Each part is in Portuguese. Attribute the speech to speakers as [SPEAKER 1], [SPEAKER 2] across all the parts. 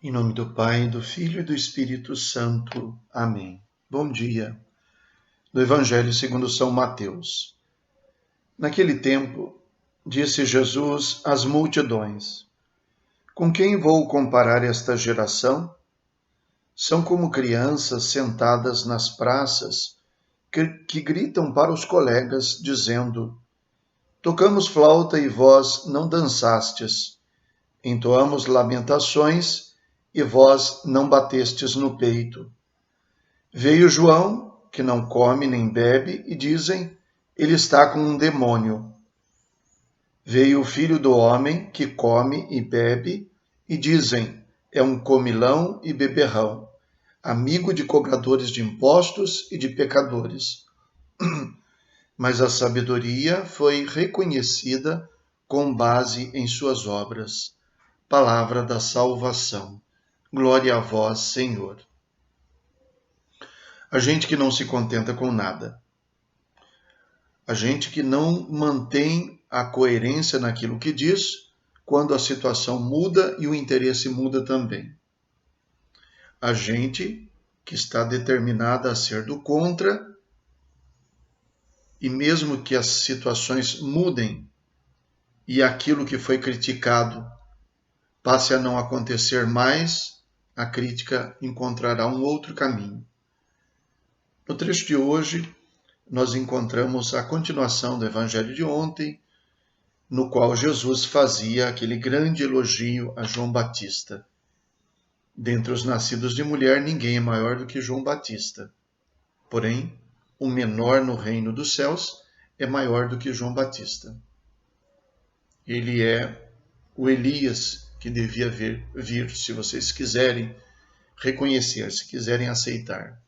[SPEAKER 1] Em nome do Pai, do Filho e do Espírito Santo. Amém. Bom dia. Do Evangelho segundo São Mateus. Naquele tempo, disse Jesus às multidões: Com quem vou comparar esta geração? São como crianças sentadas nas praças que gritam para os colegas, dizendo: Tocamos flauta e vós não dançastes. Entoamos lamentações e vós não batestes no peito. Veio João, que não come nem bebe, e dizem, ele está com um demônio. Veio o Filho do Homem, que come e bebe, e dizem, é um comilão e beberrão, amigo de cobradores de impostos e de pecadores. Mas a sabedoria foi reconhecida com base em suas obras. Palavra da salvação. Glória a vós, Senhor. A gente que não se contenta com nada. A gente que não mantém a coerência naquilo que diz, quando a situação muda e o interesse muda também. A gente que está determinada a ser do contra, e mesmo que as situações mudem e aquilo que foi criticado passe a não acontecer mais, a crítica encontrará um outro caminho. No trecho de hoje, nós encontramos a continuação do Evangelho de ontem, no qual Jesus fazia aquele grande elogio a João Batista. Dentre os nascidos de mulher, ninguém é maior do que João Batista. Porém, o menor no reino dos céus é maior do que João Batista. Ele é o Elias que devia vir, se vocês quiserem reconhecer, se quiserem aceitar.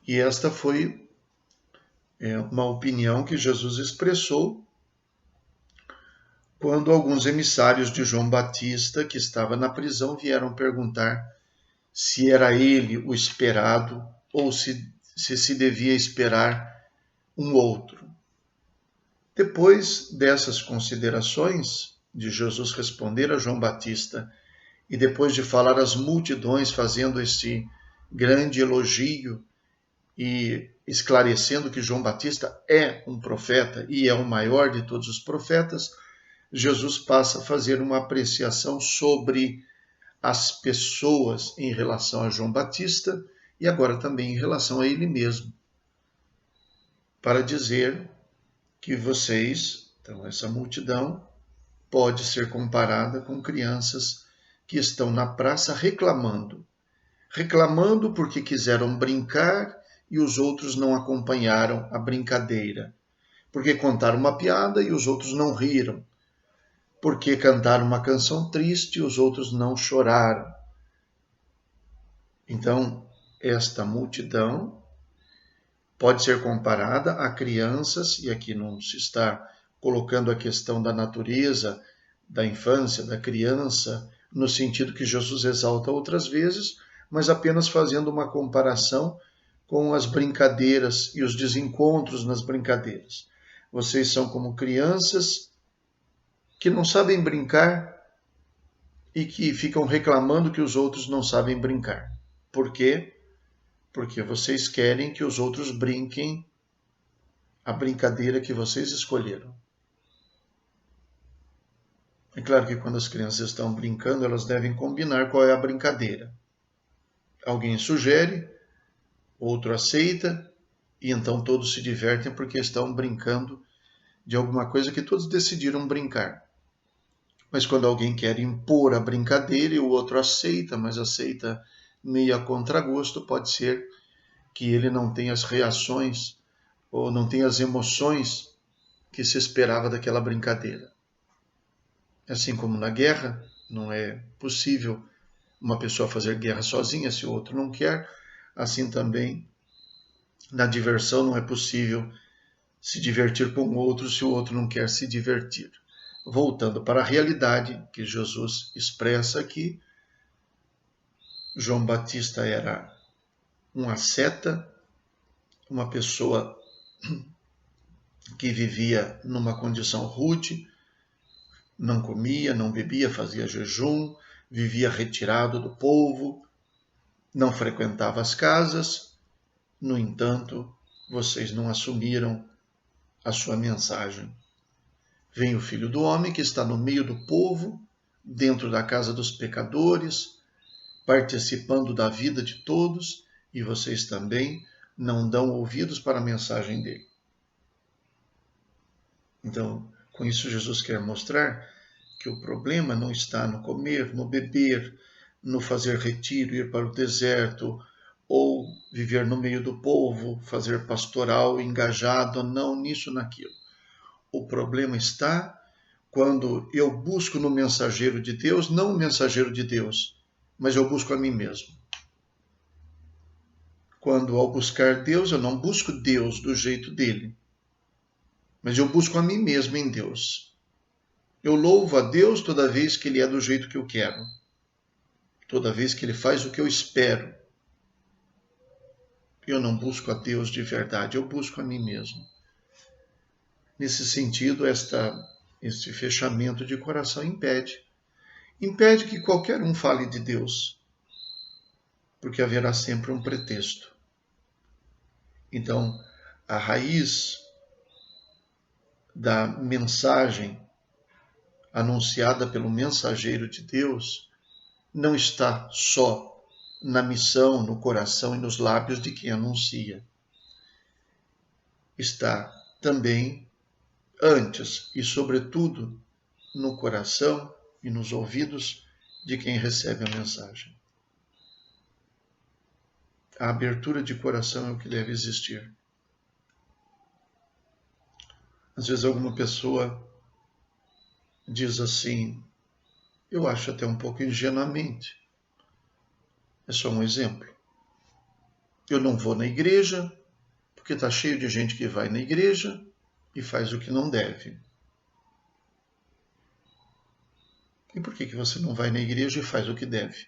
[SPEAKER 1] E esta foi uma opinião que Jesus expressou quando alguns emissários de João Batista, que estava na prisão, vieram perguntar se era ele o esperado ou se devia esperar um outro. Depois dessas considerações, de Jesus responder a João Batista, e depois de falar às multidões, fazendo esse grande elogio e esclarecendo que João Batista é um profeta e é o maior de todos os profetas, Jesus passa a fazer uma apreciação sobre as pessoas em relação a João Batista e agora também em relação a ele mesmo, para dizer que vocês, então essa multidão, pode ser comparada com crianças que estão na praça reclamando porque quiseram brincar e os outros não acompanharam a brincadeira, porque contaram uma piada e os outros não riram, porque cantaram uma canção triste e os outros não choraram. Então, esta multidão pode ser comparada a crianças, e aqui não se está colocando a questão da natureza, da infância, da criança, no sentido que Jesus exalta outras vezes, mas apenas fazendo uma comparação com as brincadeiras e os desencontros nas brincadeiras. Vocês são como crianças que não sabem brincar e que ficam reclamando que os outros não sabem brincar. Por quê? Porque vocês querem que os outros brinquem a brincadeira que vocês escolheram. É claro que quando as crianças estão brincando, elas devem combinar qual é a brincadeira. Alguém sugere, outro aceita, e então todos se divertem porque estão brincando de alguma coisa que todos decidiram brincar. Mas quando alguém quer impor a brincadeira e o outro aceita, mas aceita meio a contragosto, pode ser que ele não tenha as reações ou não tenha as emoções que se esperava daquela brincadeira. Assim como na guerra, não é possível uma pessoa fazer guerra sozinha se o outro não quer, assim também na diversão não é possível se divertir com o outro se o outro não quer se divertir. Voltando para a realidade que Jesus expressa aqui, João Batista era um asceta, uma pessoa que vivia numa condição rude, não comia, não bebia, fazia jejum, vivia retirado do povo, não frequentava as casas. No entanto, vocês não assumiram a sua mensagem. Vem o Filho do Homem que está no meio do povo, dentro da casa dos pecadores, participando da vida de todos, e vocês também não dão ouvidos para a mensagem dele. Então, com isso, Jesus quer mostrar que o problema não está no comer, no beber, no fazer retiro, ir para o deserto, ou viver no meio do povo, fazer pastoral engajado, não nisso, naquilo. O problema está quando eu busco no mensageiro de Deus, não o mensageiro de Deus, mas eu busco a mim mesmo. Quando, ao buscar Deus, eu não busco Deus do jeito dele, mas eu busco a mim mesmo em Deus. Eu louvo a Deus toda vez que ele é do jeito que eu quero, toda vez que ele faz o que eu espero. Eu não busco a Deus de verdade, eu busco a mim mesmo. Nesse sentido, este fechamento de coração impede que qualquer um fale de Deus, porque haverá sempre um pretexto. Então, a raiz da mensagem anunciada pelo mensageiro de Deus não está só na missão, no coração e nos lábios de quem anuncia. Está também, antes e sobretudo, no coração e nos ouvidos de quem recebe a mensagem. A abertura de coração é o que deve existir. Às vezes alguma pessoa diz assim, eu acho até um pouco ingenuamente, é só um exemplo. Eu não vou na igreja porque está cheio de gente que vai na igreja e faz o que não deve. E por que você não vai na igreja e faz o que deve?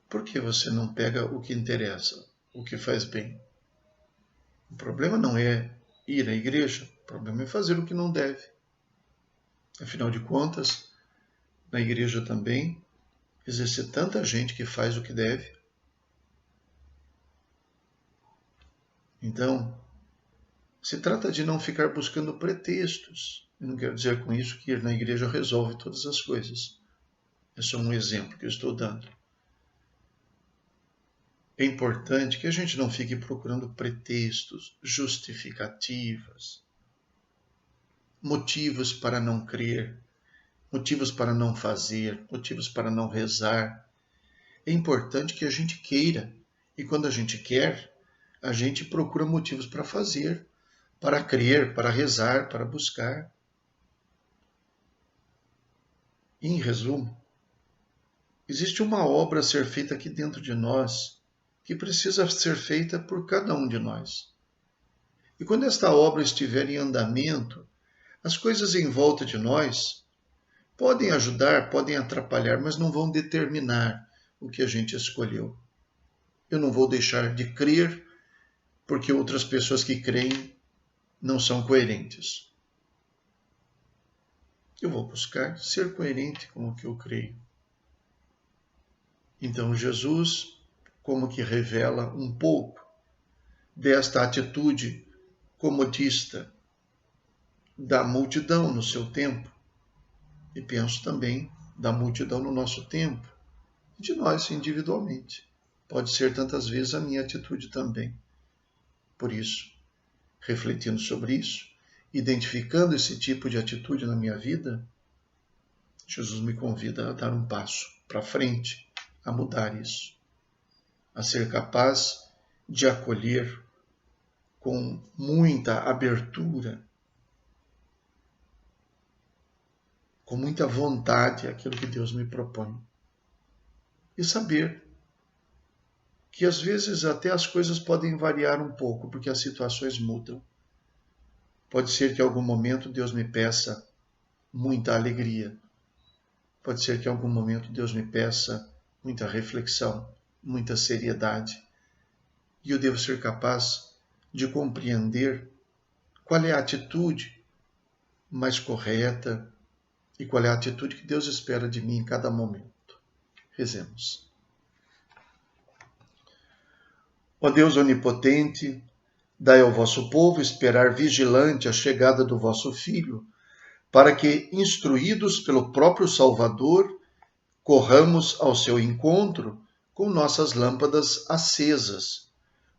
[SPEAKER 1] Por que você não pega o que interessa, o que faz bem? O problema não é ir à igreja, o problema é fazer o que não deve. Afinal de contas, na igreja também existe tanta gente que faz o que deve. Então, se trata de não ficar buscando pretextos. Eu não quero dizer com isso que ir na igreja resolve todas as coisas. É só um exemplo que eu estou dando. É importante que a gente não fique procurando pretextos, justificativas, motivos para não crer, motivos para não fazer, motivos para não rezar. É importante que a gente queira. E quando a gente quer, a gente procura motivos para fazer, para crer, para rezar, para buscar. E, em resumo, existe uma obra a ser feita aqui dentro de nós que precisa ser feita por cada um de nós. E quando esta obra estiver em andamento, as coisas em volta de nós podem ajudar, podem atrapalhar, mas não vão determinar o que a gente escolheu. Eu não vou deixar de crer porque outras pessoas que creem não são coerentes. Eu vou buscar ser coerente com o que eu creio. Então Jesus, como que revela um pouco desta atitude comodista da multidão no seu tempo, e penso também da multidão no nosso tempo, e de nós individualmente. Pode ser tantas vezes a minha atitude também. Por isso, refletindo sobre isso, identificando esse tipo de atitude na minha vida, Jesus me convida a dar um passo para frente, a mudar isso, a ser capaz de acolher com muita abertura, com muita vontade aquilo que Deus me propõe. E saber que às vezes até as coisas podem variar um pouco, porque as situações mudam. Pode ser que em algum momento Deus me peça muita alegria. Pode ser que em algum momento Deus me peça muita reflexão, muita seriedade. E eu devo ser capaz de compreender qual é a atitude mais correta e qual é a atitude que Deus espera de mim em cada momento. Rezemos. Ó Deus onipotente, dai ao vosso povo esperar vigilante a chegada do vosso Filho, para que, instruídos pelo próprio Salvador, corramos ao seu encontro com nossas lâmpadas acesas.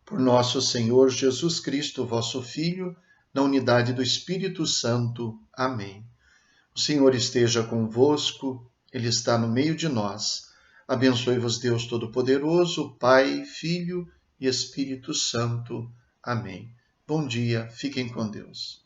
[SPEAKER 1] Por nosso Senhor Jesus Cristo, vosso Filho, na unidade do Espírito Santo. Amém. O Senhor esteja convosco, Ele está no meio de nós. Abençoe-vos Deus Todo-Poderoso, Pai, Filho e Espírito Santo. Amém. Bom dia, fiquem com Deus.